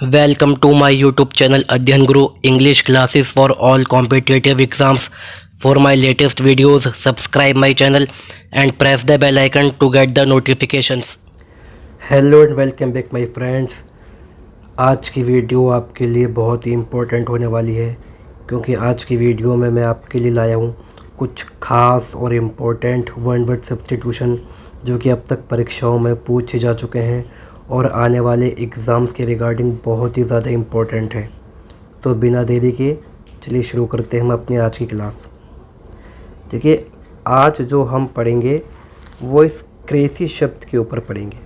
Welcome to my YouTube channel Adhyan Guru English classes for all competitive exams. For my latest videos, subscribe my channel and press the bell icon to get the notifications. Hello and welcome back my friends. आज की video आपके लिए बहुत ही important होने वाली है क्योंकि आज की वीडियो में मैं आपके लिए लाया हूँ कुछ खास और इम्पोर्टेंट वन वर्ड सब्स्टिट्यूशन जो कि अब तक परीक्षाओं में पूछे जा चुके हैं और आने वाले एग्ज़ाम्स के रिगार्डिंग बहुत ही ज़्यादा इम्पोर्टेंट है। तो बिना देरी के चलिए शुरू करते हैं हम अपनी आज की क्लास। देखिए, आज जो हम पढ़ेंगे वो इस क्रेसी शब्द के ऊपर पढ़ेंगे।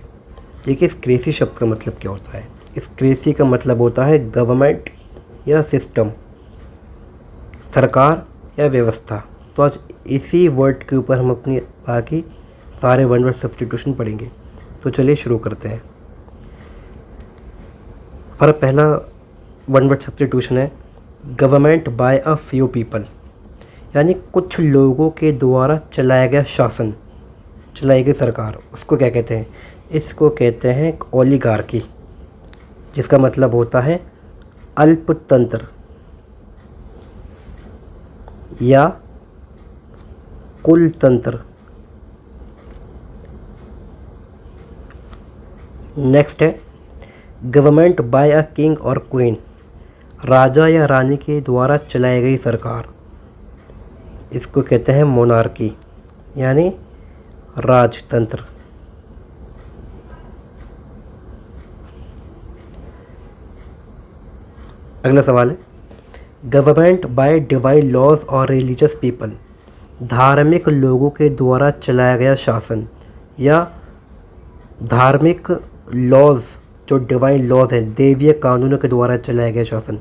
देखिए, इस क्रेसी शब्द का मतलब क्या होता है। इस क्रेसी का मतलब होता है गवर्नमेंट या सिस्टम, सरकार या व्यवस्था। तो आज इसी वर्ड के ऊपर हम अपनी बाकी सारे वन वर्ड सब्स्टिट्यूशन पढ़ेंगे। तो चलिए शुरू करते हैं। हमारा पहला वन वर्ड सब्स्टिट्यूशन है government bye a few people, यानी कुछ लोगों के द्वारा चलाया गया शासन, चलाई गई सरकार। उसको क्या कहते हैं? इसको कहते हैं ओलिगार्की, जिसका मतलब होता है अल्पतंत्र या कुलतंत्र। नेक्स्ट है गवर्नमेंट बाय अ किंग और क्वीन, राजा या रानी के द्वारा चलाई गई सरकार। इसको कहते हैं मोनार्की यानी राजतंत्र। अगला सवाल है गवर्नमेंट बाय डिवाइन लॉज और रिलीजियस पीपल, धार्मिक लोगों के द्वारा चलाया गया शासन या धार्मिक लॉज, जो डिवाइन लॉज हैं, देवीय कानूनों के द्वारा चलाया गया शासन।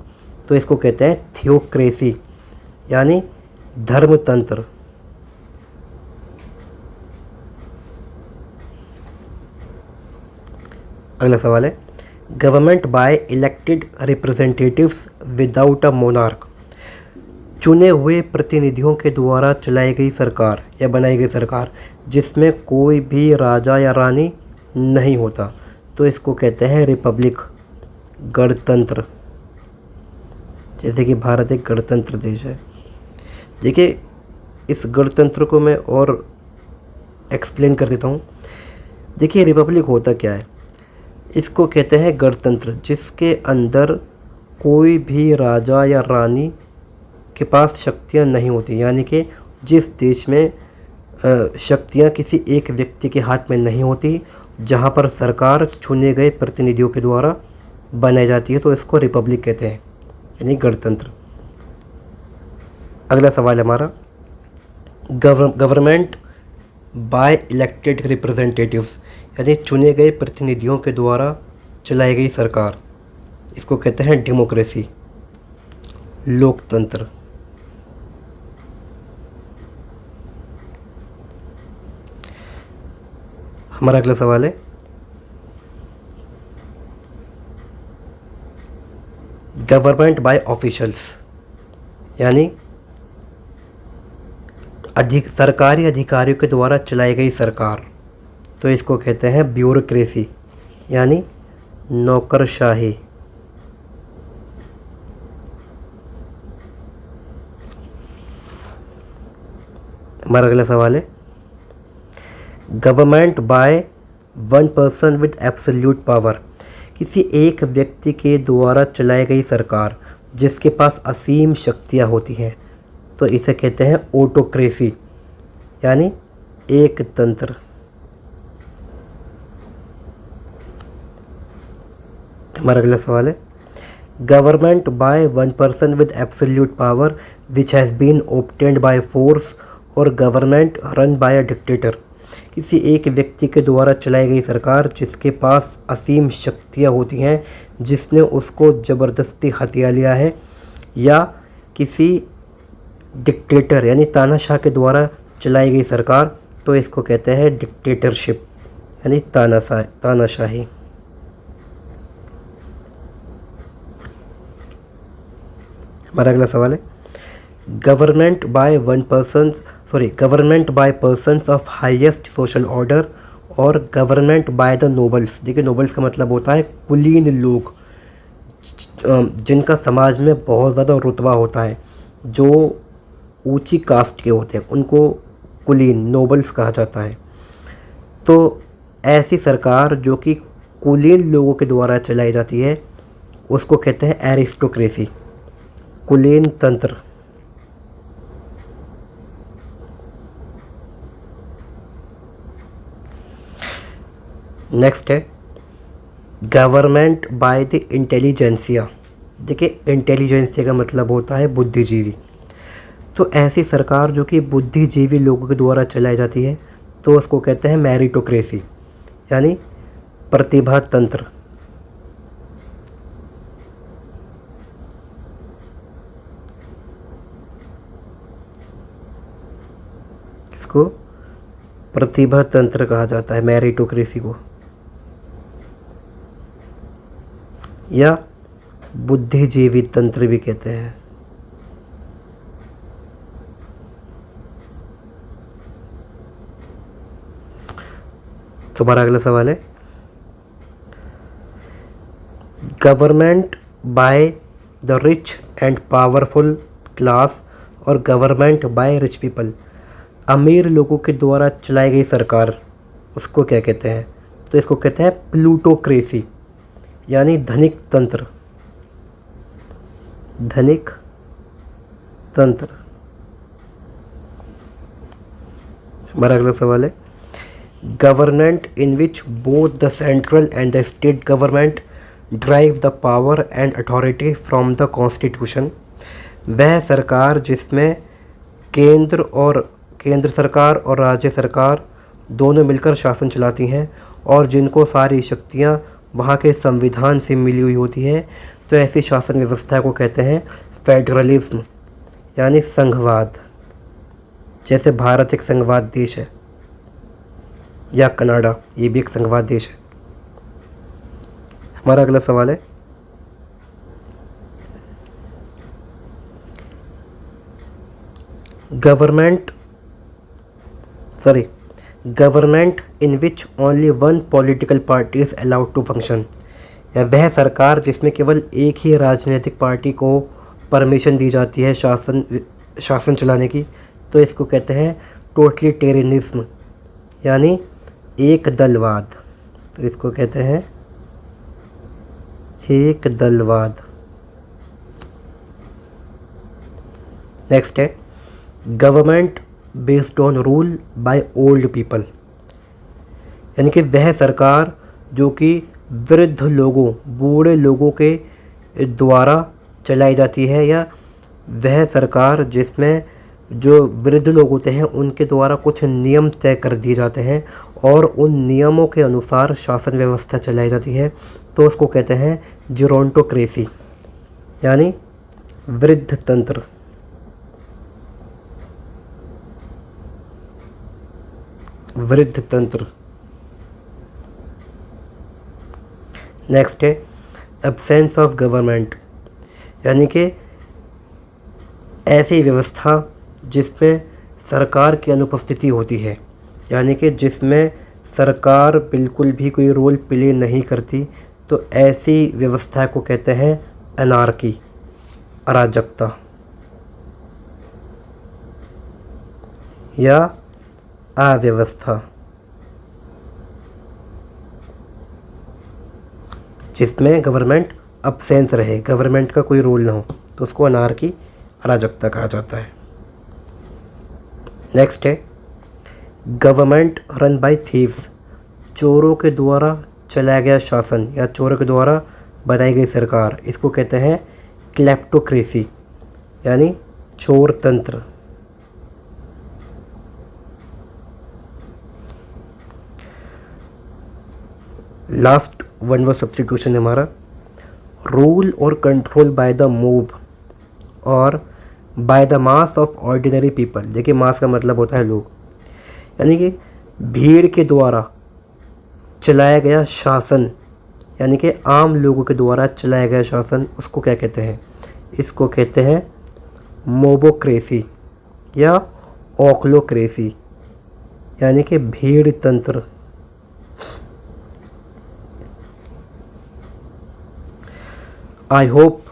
तो इसको कहते हैं थियोक्रेसी यानी धर्मतंत्र। अगला सवाल है government bye elected representatives without a monarch, चुने हुए प्रतिनिधियों के द्वारा चलाई गई सरकार या बनाई गई सरकार जिसमें कोई भी राजा या रानी नहीं होता। तो इसको कहते हैं रिपब्लिक, गणतंत्र। जैसे कि भारत एक गणतंत्र देश है। देखिए, इस गणतंत्र को मैं और एक्सप्लेन कर देता हूँ। देखिए, रिपब्लिक होता क्या है। इसको कहते हैं गणतंत्र जिसके अंदर कोई भी राजा या रानी के पास शक्तियाँ नहीं होती, यानी कि जिस देश में शक्तियाँ किसी एक व्यक्ति के हाथ में नहीं होती, जहाँ पर सरकार चुने गए प्रतिनिधियों के द्वारा बनाई जाती है। तो इसको रिपब्लिक कहते हैं यानी गणतंत्र। अगला सवाल है हमारा गवर्नमेंट बाय इलेक्टेड रिप्रेजेंटेटिव्स, यानी चुने गए प्रतिनिधियों के द्वारा चलाई गई सरकार। इसको कहते हैं डेमोक्रेसी, लोकतंत्र। हमारा अगला सवाल है गवर्नमेंट बाय ऑफिशियल्स, यानी सरकारी अधिकारियों के द्वारा चलाई गई सरकार। तो इसको कहते हैं ब्यूरोक्रेसी यानी नौकरशाही। हमारा अगला सवाल है government by one person with absolute power, किसी एक व्यक्ति के द्वारा चलाई गई सरकार जिसके पास असीम शक्तियाँ होती हैं। तो इसे कहते हैं ऑटोक्रेसी यानी एक तंत्र। हमारा अगला सवाल है government by one person with absolute power which has been obtained by force और government run by a dictator, किसी एक व्यक्ति के द्वारा चलाई गई सरकार जिसके पास असीम शक्तियाँ होती हैं, जिसने उसको ज़बरदस्ती हथिया लिया है, या किसी डिक्टेटर यानी तानाशाह के द्वारा चलाई गई सरकार। तो इसको कहते हैं डिक्टेटरशिप यानी तानाशाही। हमारा अगला सवाल है government bye persons of highest social order और गवर्नमेंट बाय द नोबल्स। देखिए, नोबल्स का मतलब होता है कुलीन लोग, जिनका समाज में बहुत ज़्यादा रुतबा होता है, जो ऊंची कास्ट के होते हैं, उनको कुलीन नोबल्स कहा जाता है। तो ऐसी सरकार जो कि कुलीन लोगों के द्वारा चलाई जाती है उसको कहते हैं एरिस्टोक्रेसी, कुलीन तंत्र। नेक्स्ट है गवर्नमेंट बाय द इंटेलिजेंसिया। देखिए, इंटेलिजेंसिया का मतलब होता है बुद्धिजीवी। तो ऐसी सरकार जो कि बुद्धिजीवी लोगों के द्वारा चलाई जाती है तो उसको कहते हैं मेरिटोक्रेसी, यानी प्रतिभा तंत्र। इसको प्रतिभा तंत्र कहा जाता है, मेरिटोक्रेसी को, या बुद्धिजीवी तंत्र भी कहते हैं। तुम्हारा अगला सवाल है government by the rich and powerful class और गवर्नमेंट बाय रिच पीपल। अमीर लोगों के द्वारा चलाई गई सरकार उसको क्या कहते हैं? तो इसको कहते हैं प्लूटोक्रेसी, यानी धनिक तंत्र। धनिक तंत्र। हमारा अगला सवाल है government in which both the central and the state government drive the power and authority from the constitution. वह सरकार जिसमें केंद्र सरकार और राज्य सरकार दोनों मिलकर शासन चलाती हैं और जिनको सारी शक्तियां वहाँ के संविधान से मिली हुई होती है, तो ऐसी शासन व्यवस्था को कहते हैं फेडरलिज्म, यानी संघवाद। जैसे भारत एक संघवाद देश है, या कनाडा, ये भी एक संघवाद देश है। हमारा अगला सवाल है government in which only one political party is allowed to function. या वह सरकार जिसमें केवल एक ही राजनीतिक पार्टी को परमिशन दी जाती है शासन चलाने की, तो इसको कहते हैं टोटलिटेरियनिज्म, यानी एक दलवाद। तो इसको कहते हैं एक दलवाद। नेक्स्ट है government based on rule by old people. यानी कि वह सरकार जो कि वृद्ध लोगों, बूढ़े लोगों के द्वारा चलाई जाती है, या वह सरकार जिसमें जो वृद्ध लोग होते हैं उनके द्वारा कुछ नियम तय कर दिए जाते हैं और उन नियमों के अनुसार शासन व्यवस्था चलाई जाती है, तो उसको कहते हैं जिरोंटोक्रेसी, यानी वृद्ध तंत्र। वृद्ध तंत्र। नेक्स्ट है एब्सेंस ऑफ गवर्नमेंट, यानी कि ऐसी व्यवस्था जिसमें सरकार की अनुपस्थिति होती है, यानी कि जिसमें सरकार बिल्कुल भी कोई रोल प्ले नहीं करती, तो ऐसी व्यवस्था को कहते हैं अनार्की, अराजकता, या अव्यवस्था। जिसमें गवर्नमेंट अब्सेंस रहे, गवर्नमेंट का कोई रोल ना हो, तो उसको अनार्की, अराजकता कहा जाता है। नेक्स्ट है गवर्नमेंट रन बाय थीव्स। चोरों के द्वारा चलाया गया शासन या चोरों के द्वारा बनाई गई सरकार, इसको कहते हैं क्लेप्टोक्रेसी, यानी चोर तंत्र। लास्ट वन वर्ड सब्स्टिट्यूशन है हमारा रूल और कंट्रोल बाय द मूव और by the mass of ordinary people. देखिए, मास का मतलब होता है लोग, यानी कि भीड़ के द्वारा चलाया गया शासन, यानी कि आम लोगों के द्वारा चलाया गया शासन, उसको क्या कहते हैं? इसको कहते हैं मोबोक्रेसी या ऑक्लोक्रेसी, यानी कि भीड़ तंत्र। आई होप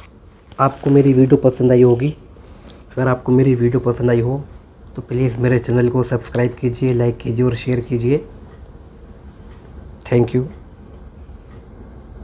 आपको मेरी वीडियो पसंद आई होगी। अगर आपको मेरी वीडियो पसंद आई हो तो प्लीज़ मेरे चैनल को सब्सक्राइब कीजिए, लाइक कीजिए और शेयर कीजिए। Thank you.